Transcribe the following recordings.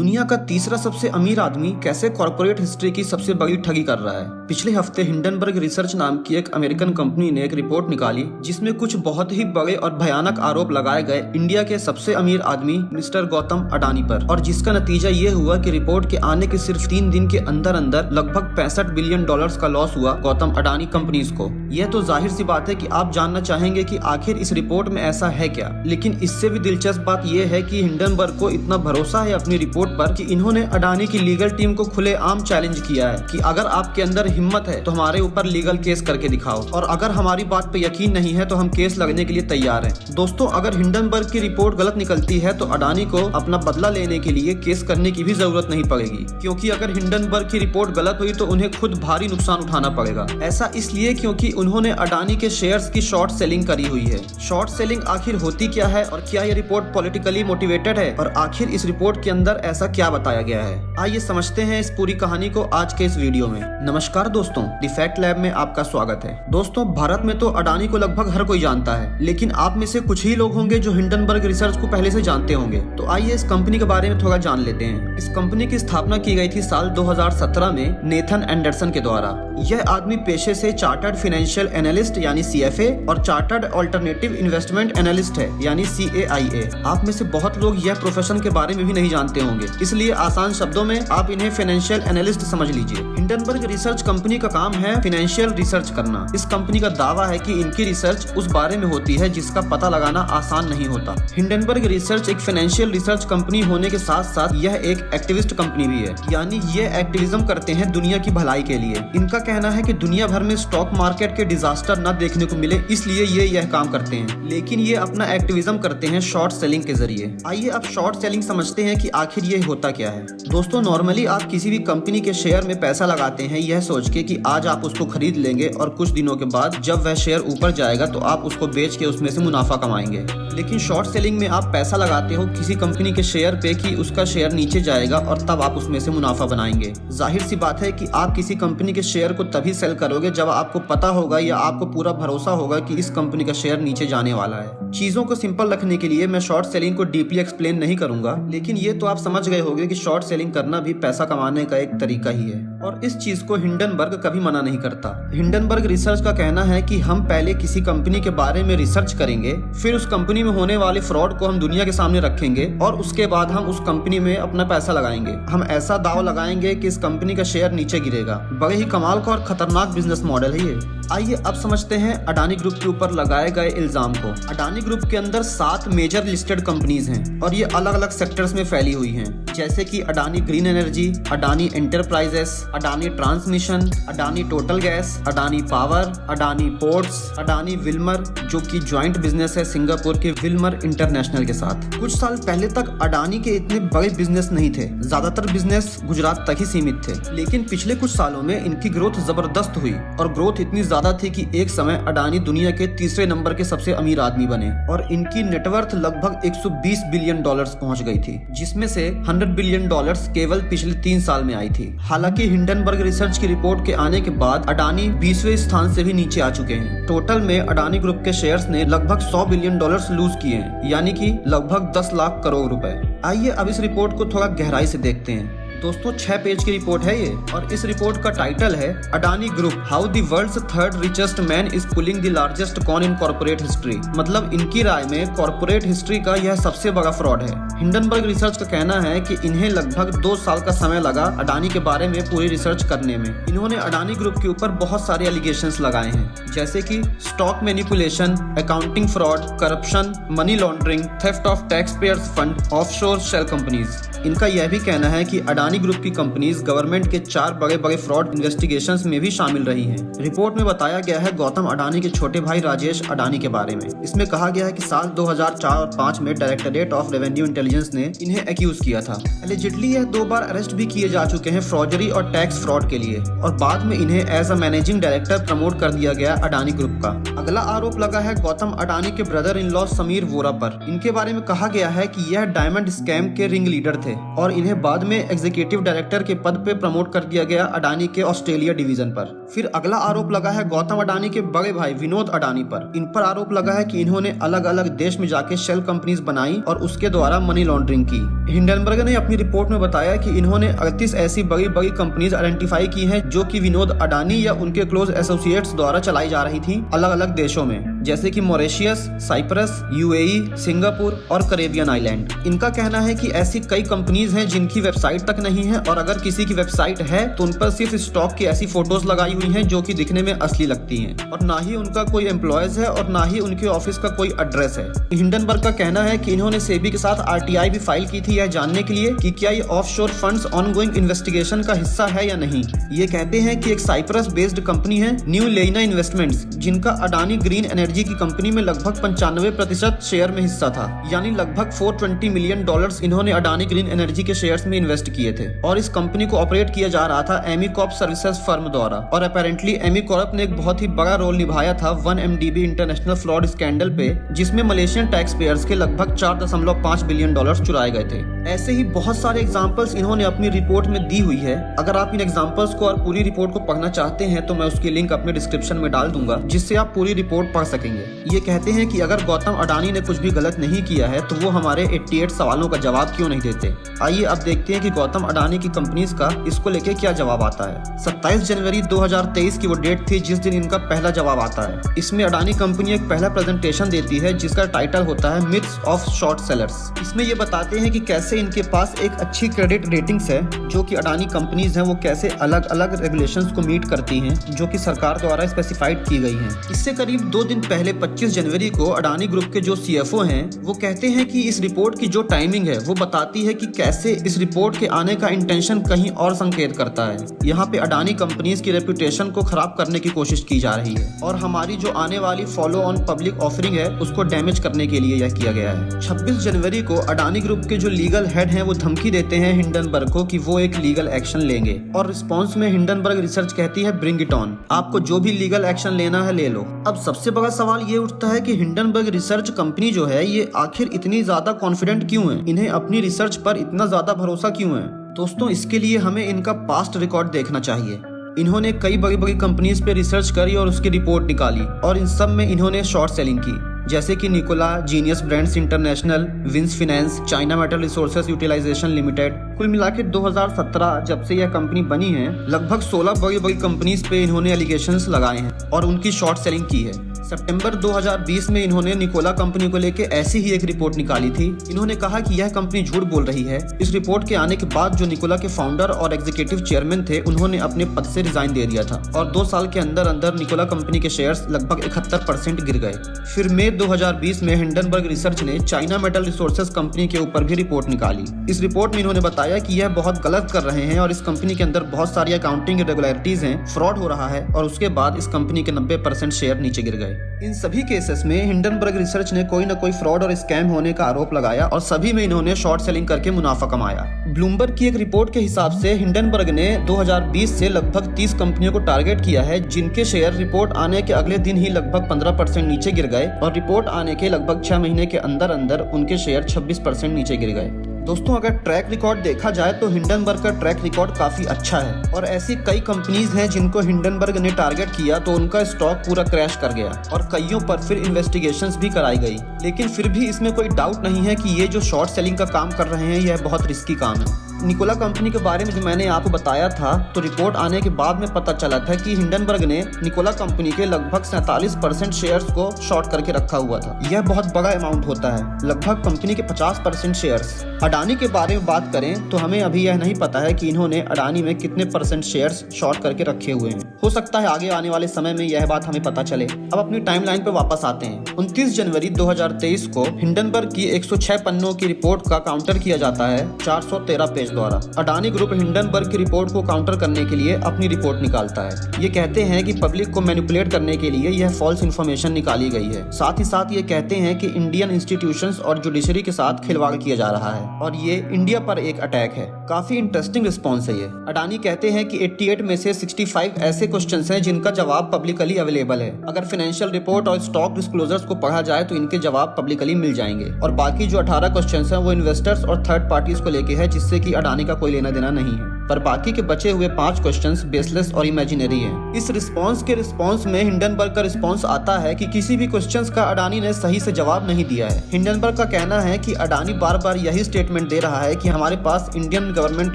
दुनिया का तीसरा सबसे अमीर आदमी कैसे कॉर्पोरेट हिस्ट्री की सबसे बड़ी ठगी कर रहा है। पिछले हफ्ते हिंडनबर्ग रिसर्च नाम की एक अमेरिकन कंपनी ने एक रिपोर्ट निकाली जिसमें कुछ बहुत ही बड़े और भयानक आरोप लगाए गए इंडिया के सबसे अमीर आदमी मिस्टर गौतम अडानी पर, और जिसका नतीजा ये हुआ कि रिपोर्ट के आने के सिर्फ 3 दिन के अंदर अंदर लगभग $65 बिलियन का लॉस हुआ गौतम अडानी कंपनीज को। यह तो जाहिर सी बात है कि आप जानना चाहेंगे कि आखिर इस रिपोर्ट में ऐसा है क्या, लेकिन इससे भी दिलचस्प बात यह है कि हिंडनबर्ग को इतना भरोसा है अपनी रिपोर्ट पर कि इन्होंने अडानी की लीगल टीम को खुलेआम चैलेंज किया है कि अगर आपके अंदर हिम्मत है तो हमारे ऊपर लीगल केस करके दिखाओ, और अगर हमारी बात पे यकीन नहीं है तो हम केस लगने के लिए तैयार हैं। दोस्तों, अगर हिंडनबर्ग की रिपोर्ट गलत निकलती है तो अडानी को अपना बदला लेने के लिए केस करने की भी जरूरत नहीं पड़ेगी, क्योंकि अगर हिंडनबर्ग की रिपोर्ट गलत हुई तो उन्हें खुद भारी नुकसान उठाना पड़ेगा। ऐसा इसलिए क्योंकि उन्होंने अडानी के शेयर्स की शॉर्ट सेलिंग करी हुई है। शॉर्ट सेलिंग आखिर होती क्या है और क्या ये रिपोर्ट पॉलिटिकली मोटिवेटेड है, और आखिर इस रिपोर्ट के अंदर ऐसा क्या बताया गया है, आइए समझते हैं इस पूरी कहानी को आज के इस वीडियो में। नमस्कार दोस्तों, द फैक्ट लैब में आपका स्वागत है। दोस्तों, भारत में तो अडानी को लगभग हर कोई जानता है, लेकिन आप में से कुछ ही लोग होंगे जो हिंडनबर्ग रिसर्च को पहले से जानते होंगे। तो आइए इस कंपनी के बारे में थोड़ा जान लेते हैं। इस कंपनी की स्थापना की गई थी साल 2017 में नेथन एंडरसन के द्वारा। यह आदमी पेशे से चार्टर्ड फाइनेंशियल एनालिस्ट यानी CFA और चार्टर्ड अल्टरनेटिव इन्वेस्टमेंट एनालिस्ट है यानी CAIA। आप में से बहुत लोग यह प्रोफेशन के बारे में भी नहीं जानते होंगे, इसलिए आसान शब्दों में आप इन्हें फाइनेंशियल एनालिस्ट समझ लीजिए। हिंडनबर्ग रिसर्च कंपनी का काम है फाइनेंशियल रिसर्च करना। इस कंपनी का दावा है कि इनकी रिसर्च उस बारे में होती है जिसका पता लगाना आसान नहीं होता। हिंडनबर्ग रिसर्च एक फाइनेंशियल रिसर्च कंपनी होने के साथ साथ यह एक एक्टिविस्ट कंपनी भी है, यानी ये एक्टिविज्म करते हैं दुनिया की भलाई के लिए। इनका कहना है कि दुनिया भर में स्टॉक मार्केट के डिजास्टर न देखने को मिले, इसलिए ये यह काम करते हैं, लेकिन ये अपना एक्टिविज्म करते हैं शॉर्ट सेलिंग के जरिए। आइए अब शॉर्ट सेलिंग समझते हैं कि आखिर ये होता क्या है। दोस्तों, नॉर्मली आप किसी भी कंपनी के शेयर में पैसा लगाते हैं यह सोच के कि आज आप उसको खरीद लेंगे और कुछ दिनों के बाद जब वह शेयर ऊपर जाएगा तो आप उसको बेच के उसमें से मुनाफा कमाएंगे। लेकिन शॉर्ट सेलिंग में आप पैसा लगाते हो किसी कंपनी के शेयर पे कि उसका शेयर नीचे जाएगा और तब आप उसमें से मुनाफा बनाएंगे। जाहिर सी बात है कि आप किसी कंपनी के शेयर को तभी सेल करोगे जब आपको पता होगा या आपको पूरा भरोसा होगा कि इस कंपनी का शेयर नीचे जाने वाला है। चीजों को सिंपल रखने के लिए मैं शॉर्ट सेलिंग को डीपली एक्सप्लेन नहीं करूंगा, लेकिन ये तो आप समझ गए होंगे कि शॉर्ट सेलिंग करना भी पैसा कमाने का एक तरीका ही है, और इस चीज को हिंडनबर्ग कभी मना नहीं करता। हिंडनबर्ग रिसर्च का कहना है कि हम पहले किसी कंपनी के बारे में रिसर्च करेंगे, फिर उस कंपनी में होने वाले फ्रॉड को हम दुनिया के सामने रखेंगे और उसके बाद हम उस कंपनी में अपना पैसा लगाएंगे। हम ऐसा दाव लगाएंगे कि इस कंपनी का शेयर नीचे गिरेगा। बड़े ही कमाल का और खतरनाक बिजनेस मॉडल है ये। आइए अब समझते हैं अडानी ग्रुप के ऊपर लगाए गए इल्जाम को। अडानी ग्रुप के अंदर 7 मेजर लिस्टेड कंपनीज हैं और ये अलग अलग सेक्टर्स में फैली हुई हैं, जैसे कि Adani green energy, Adani enterprises, Adani transmission, Adani total gas, Adani power, Adani ports, Adani Wilmer जो कि ज्वाइंट बिजनेस है सिंगापुर के विल्मर इंटरनेशनल के साथ। कुछ साल पहले तक अडानी के इतने बड़े बिजनेस नहीं थे, ज्यादातर बिजनेस गुजरात तक ही सीमित थे, लेकिन पिछले कुछ सालों में इनकी ग्रोथ जबरदस्त हुई और ग्रोथ इतनी ज्यादा थी कि एक समय अडानी दुनिया के तीसरे नंबर के सबसे अमीर आदमी बने और इनकी नेटवर्थ लगभग $120 बिलियन पहुंच गई थी, जिसमें से $100 बिलियन केवल पिछले 3 साल में आई थी। हालांकि हिंडनबर्ग रिसर्च की रिपोर्ट के आने के बाद अडानी 20वें स्थान से भी नीचे आ चुके हैं। टोटल में अडानी ग्रुप के शेयर्स ने लगभग $100 बिलियन लूज किए हैं, यानी कि लगभग 10 लाख करोड़ रुपए। आइए अब इस रिपोर्ट को थोड़ा गहराई से देखते हैं। दोस्तों, 6 पेज की रिपोर्ट है ये, और इस रिपोर्ट का टाइटल है Adani group how the world's third richest man is pulling the largest con in corporate history. मतलब इनकी राय में कॉर्पोरेट हिस्ट्री का यह सबसे बड़ा फ्रॉड है। हिंडनबर्ग रिसर्च का कहना है कि इन्हें लगभग 2 साल का समय लगा अडानी के बारे में पूरी रिसर्च करने में। इन्होंने अडानी ग्रुप के ऊपर बहुत सारे एलिगेशंस लगाए हैं, जैसे कि stock manipulation, accounting fraud, corruption, money laundering, theft of tax payers fund, offshore shell companies. इनका यह भी कहना है कि अडानी ग्रुप की कंपनीज गवर्नमेंट के 4 बड़े बड़े फ्रॉड इन्वेस्टिगेशंस में भी शामिल रही हैं। रिपोर्ट में बताया गया है गौतम अडानी के छोटे भाई राजेश अडानी के बारे में। इसमें कहा गया है कि साल 2004 और 5 में डायरेक्टरेट ऑफ रेवेन्यू इंटेलिजेंस ने इन्हें एक्यूज किया था। एलिजिडली यह 2 बार अरेस्ट भी किए जा चुके हैं फ्रॉडरी और टैक्स फ्रॉड के लिए, और बाद में इन्हें as a managing director promote कर दिया गया अडानी ग्रुप का। अगला आरोप लगा है गौतम अडानी के brother in law Sameer Vora पर। इनके बारे में कहा गया है कि यह डायमंड स्कैम के रिंग लीडर थे। थे और इन्हें बाद में एग्जीक्यूटिव डायरेक्टर के पद पे प्रमोट कर दिया गया अडानी के ऑस्ट्रेलिया डिवीजन पर। फिर अगला आरोप लगा है गौतम अडानी के बड़े भाई विनोद अडानी पर। इन पर आरोप लगा है कि इन्होंने अलग अलग देश में जाके शेल कंपनीज बनाई और उसके द्वारा मनी लॉन्ड्रिंग की। हिंडनबर्ग ने अपनी रिपोर्ट में बताया कि इन्होंने 38 ऐसी बड़ी बड़ी कंपनीज आइडेंटिफाई की हैं जो कि विनोद अडानी या उनके क्लोज एसोसिएट्स द्वारा चलाई जा रही थी अलग अलग देशों में, जैसे कि मॉरिशस, साइप्रस, यूएई, सिंगापुर और कैरेबियन आइलैंड। इनका कहना है कि ऐसी कई कंपनीज हैं जिनकी वेबसाइट तक नहीं है और अगर किसी की वेबसाइट है तो उन पर सिर्फ स्टॉक की ऐसी फोटोज लगाई हुई हैं जो कि दिखने में असली लगती हैं और ना ही उनका कोई एम्प्लॉयज है और ना ही उनके ऑफिस का कोई एड्रेस है। हिंडनबर्ग का कहना है कि इन्होंने सेबी के साथ आरटीआई भी फाइल की थी यह जानने के लिए कि क्या ये ऑफशोर फंड्स ऑनगोइंग इन्वेस्टिगेशन का हिस्सा है या नहीं। ये कहते हैं कि एक साइप्रस बेस्ड कंपनी है न्यू लेना इन्वेस्टमेंट्स, जिनका अडानी ग्रीन एनर्जी की कंपनी में लगभग 95% शेयर में हिस्सा था, यानी लगभग $420 मिलियन इन्होंने अडानी ग्रीन एनर्जी के शेयर्स में इन्वेस्ट किए थे और इस कंपनी को ऑपरेट किया जा रहा था एमी कॉर्प सर्विसेज फर्म द्वारा। और अपेरेंटली एमी कॉर्प ने एक बहुत ही बड़ा रोल निभाया था 1MDB इंटरनेशनल फ्रॉड स्कैंडल पे, जिसमें मलेशियन टैक्स पेयर्स के लगभग $4.5 बिलियन चुराए गए थे। ऐसे ही बहुत सारे एग्जांपल्स इन्होंने अपनी रिपोर्ट में दी हुई है। अगर आप इन एग्जांपल्स को और पूरी रिपोर्ट को पढ़ना चाहते हैं तो मैं उसकी लिंक अपने डिस्क्रिप्शन में डाल दूंगा, जिससे आप पूरी रिपोर्ट पढ़ सकेंगे। ये कहते हैं कि अगर गौतम अडानी ने कुछ भी गलत नहीं किया है तो वो हमारे 88 सवालों का जवाब क्यों नहीं देते। आइए अब देखते हैं कि गौतम अडानी की कंपनीज का इसको लेके क्या जवाब आता है। 27 जनवरी 2023 की वो डेट थी जिस दिन इनका पहला जवाब आता है। इसमें अडानी कंपनी एक पहला प्रेजेंटेशन देती है जिसका टाइटल होता है मिथ्स ऑफ शॉर्ट सेलर्स। इसमें ये बताते हैं कि कैसे इनके पास एक अच्छी क्रेडिट रेटिंग्स है, जो कि अडानी कंपनीज हैं वो कैसे अलग अलग रेगुलेशंस को मीट करती हैं जो कि सरकार द्वारा स्पेसिफाइड की गई हैं। इससे करीब 2 दिन पहले 25 जनवरी को अडानी ग्रुप के जो CFO हैं वो कहते हैं कि इस रिपोर्ट की जो टाइमिंग है वो बताती है कि कैसे इस रिपोर्ट के आने का इंटेंशन कहीं और संकेत करता है। यहाँ पे अडानी कंपनीज की रेपुटेशन को खराब करने की कोशिश की जा रही है और हमारी जो आने वाली फॉलो ऑन पब्लिक ऑफरिंग है उसको डैमेज करने के लिए यह किया गया है। 26 जनवरी को अडानी ग्रुप के जो लीगल हेड हैं वो धमकी देते हैं हिंडनबर्ग को कि वो एक लीगल एक्शन लेंगे और रिस्पॉन्स में हिंडनबर्ग रिसर्च कहती है ब्रिंग इट ऑन, आपको जो भी लीगल एक्शन लेना है ले लो। अब सबसे बड़ा सवाल ये उठता है कि हिंडनबर्ग रिसर्च कंपनी जो है ये आखिर इतनी ज्यादा कॉन्फिडेंट क्यों है, इन्हें अपनी रिसर्च पर इतना ज्यादा भरोसा क्यों है। दोस्तों इसके लिए हमें इनका पास्ट रिकॉर्ड देखना चाहिए। इन्होंने कई बड़ी बड़ी कंपनीज पे रिसर्च करी और उसकी रिपोर्ट निकाली और इन सब में इन्होंने शॉर्ट सेलिंग की, जैसे कि Nikola, Genius Brands International, Wins Finance, China Metal Resources Utilization Limited. कुल मिलाकर 2017 जब से यह कंपनी बनी है लगभग 16 बड़ी बड़ी कंपनीज पे इन्होंने एलिगेशंस लगाए हैं और उनकी शॉर्ट सेलिंग की है। सितंबर 2020 में इन्होंने निकोला कंपनी को लेकर ऐसी ही एक रिपोर्ट निकाली थी। इन्होंने कहा कि यह कंपनी झूठ बोल रही है। इस रिपोर्ट के आने के बाद जो निकोला के फाउंडर और एग्जीक्यूटिव चेयरमैन थे उन्होंने अपने पद से रिजाइन दे दिया था और 2 साल के अंदर अंदर निकोला कंपनी के शेयर्स लगभग 71% गिर गए। फिर मई 2020 में हिंडनबर्ग रिसर्च ने चाइना मेटल रिसोर्सेज कंपनी के ऊपर भी रिपोर्ट निकाली। इस रिपोर्ट में इन्होंने बताया कि यह बहुत गलत कर रहे हैं और इस कंपनी के अंदर बहुत सारी अकाउंटिंग इरेगुलरिटीज हैं, फ्रॉड हो रहा है और उसके बाद इस कंपनी के 90% शेयर नीचे गिर गए। इन सभी केसेस में हिंडनबर्ग रिसर्च ने कोई न कोई फ्रॉड और स्कैम होने का आरोप लगाया और सभी में इन्होंने शॉर्ट सेलिंग करके मुनाफा कमाया। ब्लूमबर्ग की एक रिपोर्ट के हिसाब से हिंडनबर्ग ने 2020 से लगभग 30 कंपनियों को टारगेट किया है जिनके शेयर रिपोर्ट आने के अगले दिन ही लगभग 15% नीचे गिर गए और रिपोर्ट आने के लगभग 6 महीने के अंदर अंदर उनके शेयर 26% नीचे गिर गए। दोस्तों अगर ट्रैक रिकॉर्ड देखा जाए तो हिंडनबर्ग का ट्रैक रिकॉर्ड काफी अच्छा है और ऐसी कई कंपनीज हैं जिनको हिंडनबर्ग ने टारगेट किया तो उनका स्टॉक पूरा क्रैश कर गया और कईयों पर फिर इन्वेस्टिगेशंस भी कराई गई। लेकिन फिर भी इसमें कोई डाउट नहीं है कि ये जो शॉर्ट सेलिंग का काम कर रहे हैं यह बहुत रिस्की काम है। निकोला कंपनी के बारे में जो मैंने आपको बताया था तो रिपोर्ट आने के बाद में पता चला था कि हिंडनबर्ग ने निकोला कंपनी के लगभग 47% शेयर्स को शॉर्ट करके रखा हुआ था। यह बहुत बड़ा अमाउंट होता है, लगभग कंपनी के 50% शेयर्स। अडानी के बारे में बात करें तो हमें अभी यह नहीं पता है कि इन्होंने अडानी में कितने % शेयर्स शॉर्ट करके रखे हुए हैं। हो सकता है आगे आने वाले समय में यह बात हमें पता चले। अब अपनी टाइमलाइन पर वापस आते हैं। 29 जनवरी 2023 को हिंडनबर्ग की 106 पन्नों की रिपोर्ट का काउंटर किया जाता है 413 पेज द्वारा। अडानी ग्रुप हिंडनबर्ग की रिपोर्ट को काउंटर करने के लिए अपनी रिपोर्ट निकालता है। ये कहते हैं कि पब्लिक को मैनिपुलेट करने के लिए यह फॉल्स इन्फॉर्मेशन निकाली गई है। साथ ही साथ ये कहते हैं कि इंडियन इंस्टीट्यूशंस और जुडिशरी के साथ खिलवाड़ किया जा रहा है और ये इंडिया पर एक अटैक है। काफी इंटरेस्टिंग रिस्पॉन्स है ये। अडानी कहते हैं कि 88 में से 65 ऐसे क्वेश्चन हैं जिनका जवाब पब्लिकली अवेलेबल है। अगर फाइनेंशियल रिपोर्ट और स्टॉक डिस्क्लोजर्स को पढ़ा जाए तो इनके जवाब पब्लिकली मिल जाएंगे। और बाकी जो 18 क्वेश्चन हैं वो इन्वेस्टर्स और थर्ड पार्टीज को लेके है, जिससे कि अडानी का कोई लेना देना नहीं है। पर बाकी के बचे हुए 5 क्वेश्चंस बेसलेस और इमेजिनरी हैं। इस रिस्पांस में हिंडनबर्ग का रिस्पांस आता है कि किसी भी क्वेश्चंस का अडानी ने सही से जवाब नहीं दिया है। हिंडनबर्ग का कहना है कि अडानी बार बार यही स्टेटमेंट दे रहा है कि हमारे पास इंडियन गवर्नमेंट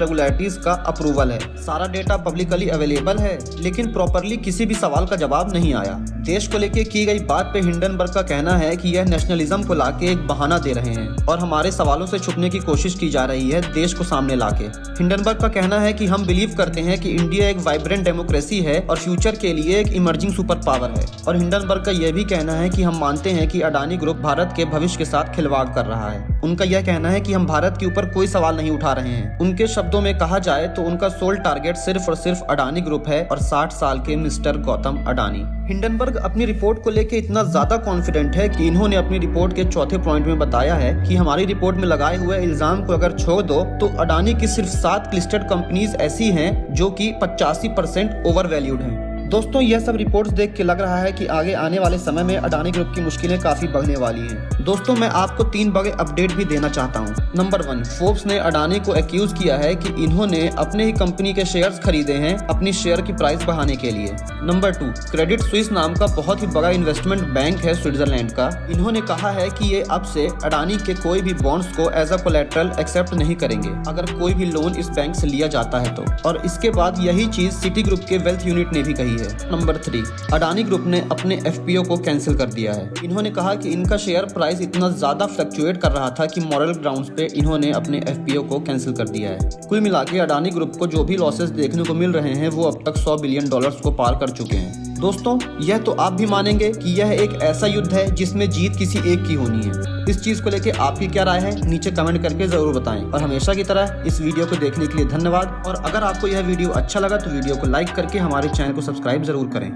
रेगुलेटरीज का अप्रूवल है, सारा डेटा पब्लिकली अवेलेबल है, लेकिन प्रॉपरली किसी भी सवाल का जवाब नहीं आया। देश को लेकर की गई बात पे हिंडनबर्ग का कहना है कि यह नेशनलिज्म को लाके एक बहाना दे रहे हैं और हमारे सवालों से छुपने की कोशिश की जा रही है देश को सामने लाके। हिंडनबर्ग का कहना है कि हम बिलीव करते हैं कि इंडिया एक वाइब्रेंट डेमोक्रेसी है और फ्यूचर के लिए एक इमर्जिंग सुपर पावर है। और हिंडनबर्ग का यह भी कहना है कि हम मानते हैं कि अडानी ग्रुप भारत के भविष्य के साथ खिलवाड़ कर रहा है। उनका यह कहना है कि हम भारत के ऊपर कोई सवाल नहीं उठा रहे हैं। उनके शब्दों में कहा जाए तो उनका सोल टारगेट सिर्फ और सिर्फ अडानी ग्रुप है और 60 साल के मिस्टर गौतम अडानी। हिंडनबर्ग अपनी रिपोर्ट को लेकर इतना ज्यादा कॉन्फिडेंट है कि इन्होंने अपनी रिपोर्ट के चौथे पॉइंट में बताया है कि हमारी रिपोर्ट में लगाए हुए इल्जाम को अगर छोड़ दो तो अडानी की सिर्फ 7 लिस्टेड कंपनीज ऐसी हैं जो कि 85% ओवर वैल्यूड हैं। दोस्तों, यह सब रिपोर्ट्स देख के लग रहा है कि आगे आने वाले समय में अडानी ग्रुप की मुश्किलें काफी बढ़ने वाली हैं। दोस्तों, मैं आपको 3 बड़े अपडेट भी देना चाहता हूं। नंबर 1, फोर्ब्स ने अडानी को एक्यूज किया है कि इन्होंने अपने ही कंपनी के शेयर्स खरीदे हैं अपनी शेयर की प्राइस बढ़ाने के लिए। नंबर 2, क्रेडिट स्विस नाम का बहुत ही बड़ा इन्वेस्टमेंट बैंक है स्विट्जरलैंड का। इन्होंने कहा है कि ये अब से अडानी के कोई भी बॉन्ड्स को एज अ कोलैटरल एक्सेप्ट नहीं करेंगे अगर कोई भी लोन इस बैंक से लिया जाता है तो। और इसके बाद यही चीज सिटी ग्रुप के वेल्थ यूनिट ने भी कही है। नंबर 3, अडानी ग्रुप ने अपने एफपीओ को कैंसिल कर दिया है। इन्होंने कहा कि इनका शेयर प्राइस इतना ज्यादा फ्लक्चुएट कर रहा था कि मॉरल ग्राउंड्स पे इन्होंने अपने एफपीओ को कैंसिल कर दिया है। कुल मिला के अडानी ग्रुप को जो भी लॉसेस देखने को मिल रहे हैं वो अब तक $100 बिलियन को पार कर चुके हैं। दोस्तों, यह तो आप भी मानेंगे कि यह एक ऐसा युद्ध है जिसमें जीत किसी एक की होनी है। इस चीज को लेके आपकी क्या राय है नीचे कमेंट करके जरूर बताएं। और हमेशा की तरह इस वीडियो को देखने के लिए धन्यवाद। और अगर आपको यह वीडियो अच्छा लगा तो वीडियो को लाइक करके हमारे चैनल को सब्सक्राइब जरूर करें।